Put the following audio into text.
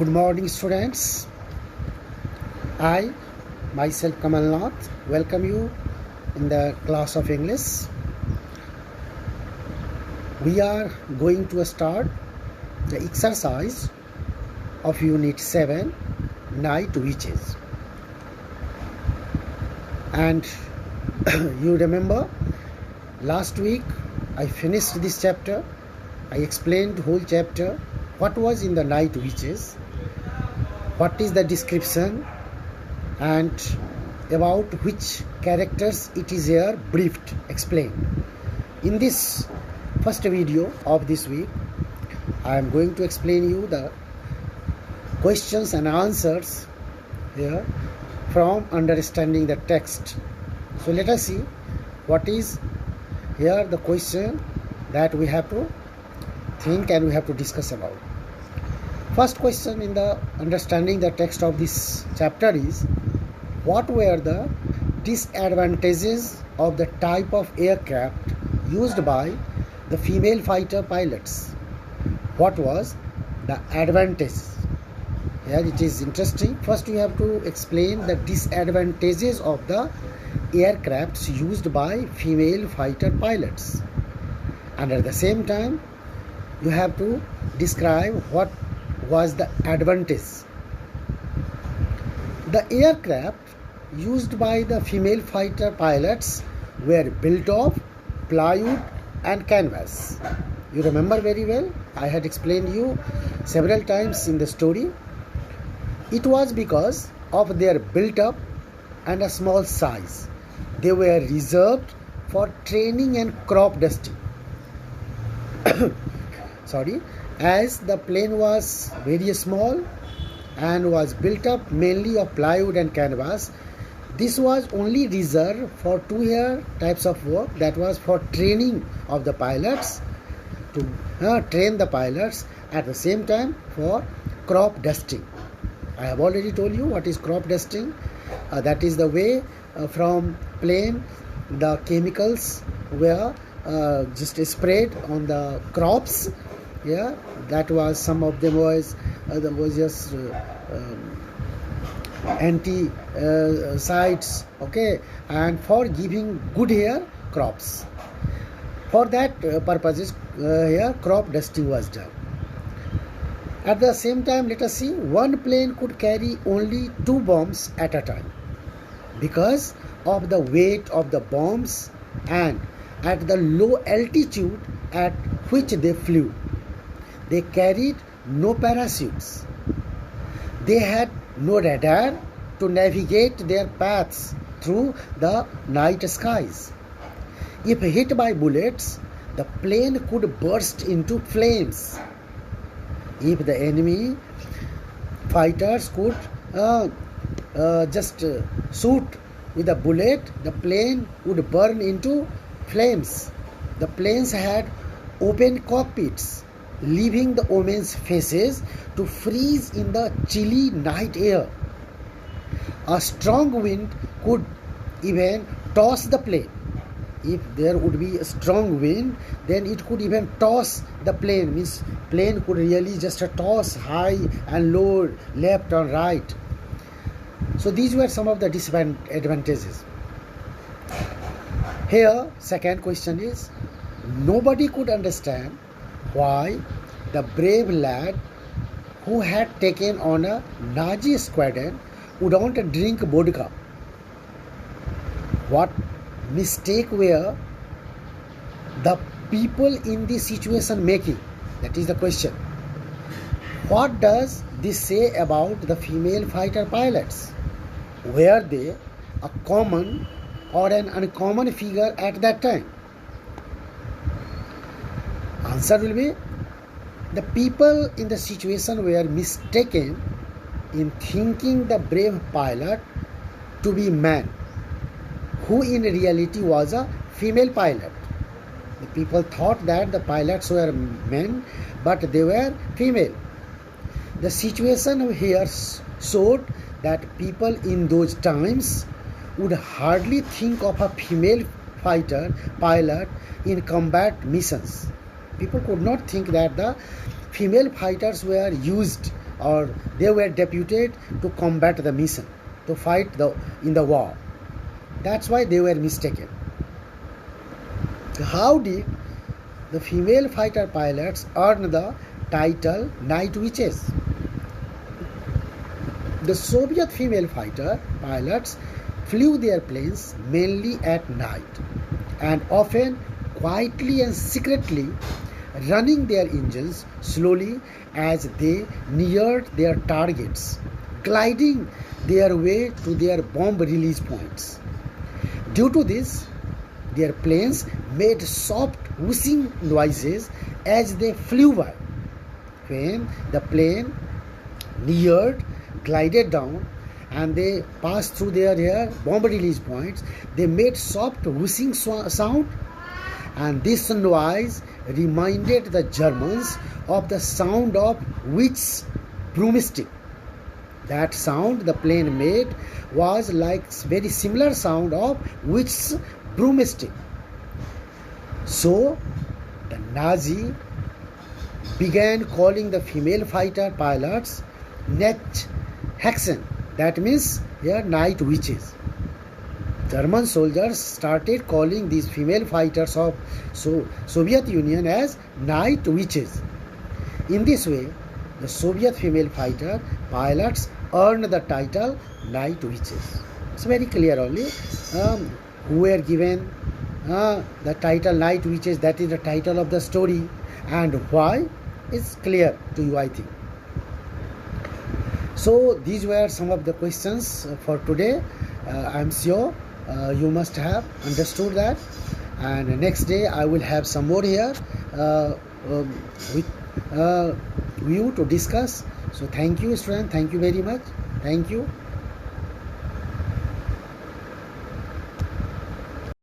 Good morning, students. I, myself Kamal Nath, welcome you in the class of English. We are going to start the exercise of Unit 7, Night Witches. And you remember, last week I finished this chapter. I explained the whole chapter. What was in the Night Witches? What is the description, and about which characters it is here briefed, explained. In this first video of this week, I am going to explain you the questions and answers here from understanding the text. So let us see what is here the question that we have to think and we have to discuss about. First question in the understanding the text of this chapter is, what were the disadvantages of the type of aircraft used by the female fighter pilots? What was the advantage? Here it is interesting. First you have to explain the disadvantages of the aircrafts used by female fighter pilots, and at the same time you have to describe what was the advantage. The aircraft used by the female fighter pilots were built of plywood and canvas. You remember very well, I had explained you several times in the story. It was because of their built up and a small size. They were reserved for training and crop dusting. As the plane was very small and was built up mainly of plywood and canvas, this was only reserved for two types of work. That was for training of the pilots, to train the pilots, at the same time for crop dusting. I have already told you what is crop dusting. That is the way from plane the chemicals were just sprayed on the crops. That was, some of them was just anti-sides, and for giving good hair crops. For that purposes, here crop dusting was done. At the same time, let us see, one plane could carry only 2 bombs at a time because of the weight of the bombs and at the low altitude at which they flew. They carried no parachutes. They had no radar to navigate their paths through the night skies. If hit by bullets, the plane could burst into flames. If the enemy fighters could just shoot with a bullet, the plane would burn into flames. The planes had open cockpits, leaving the women's faces to freeze in the chilly night air. A strong wind could even toss the plane. If there would be a strong wind, then it could even toss the plane. Means plane could really just toss high and low, left or right. So these were some of the disadvantages. Here, second question is, nobody could understand why the brave lad who had taken on a Nazi squadron would not drink vodka. What mistake were the people in this situation making? That is the question. What does this say about the female fighter pilots? Were they a common or an uncommon figure at that time? Answer will be, the people in the situation were mistaken in thinking the brave pilot to be man, who in reality was a female pilot. The people thought that the pilots were men, but they were female. The situation here showed that people in those times would hardly think of a female fighter pilot in combat missions. People could not think that the female fighters were used or they were deputed to combat the mission, to fight in the war. That's why they were mistaken. How did the female fighter pilots earn the title Night Witches? The Soviet female fighter pilots flew their planes mainly at night and often quietly and secretly, running their engines slowly as they neared their targets, gliding their way to their bomb release points. Due to this, their planes made soft whooshing noises as they flew by. When the plane neared, glided down, and they passed through their bomb release points, they made soft whooshing sound, and this noise reminded the Germans of the sound of witch's broomstick. That sound the plane made was like very similar sound of witch's broomstick. So the Nazi began calling the female fighter pilots Nacht-Hexen, that means night witches. German soldiers started calling these female fighters of Soviet Union as night witches. In this way, the Soviet female fighter pilots earned the title Night Witches. It's very clear only who were given the title Night Witches. That is the title of the story, and why is clear to you, I think. So these were some of the questions for today. I'm sure you must have understood that, and next day I will have some more here with you to discuss. So thank you, student. Thank you very much. Thank you.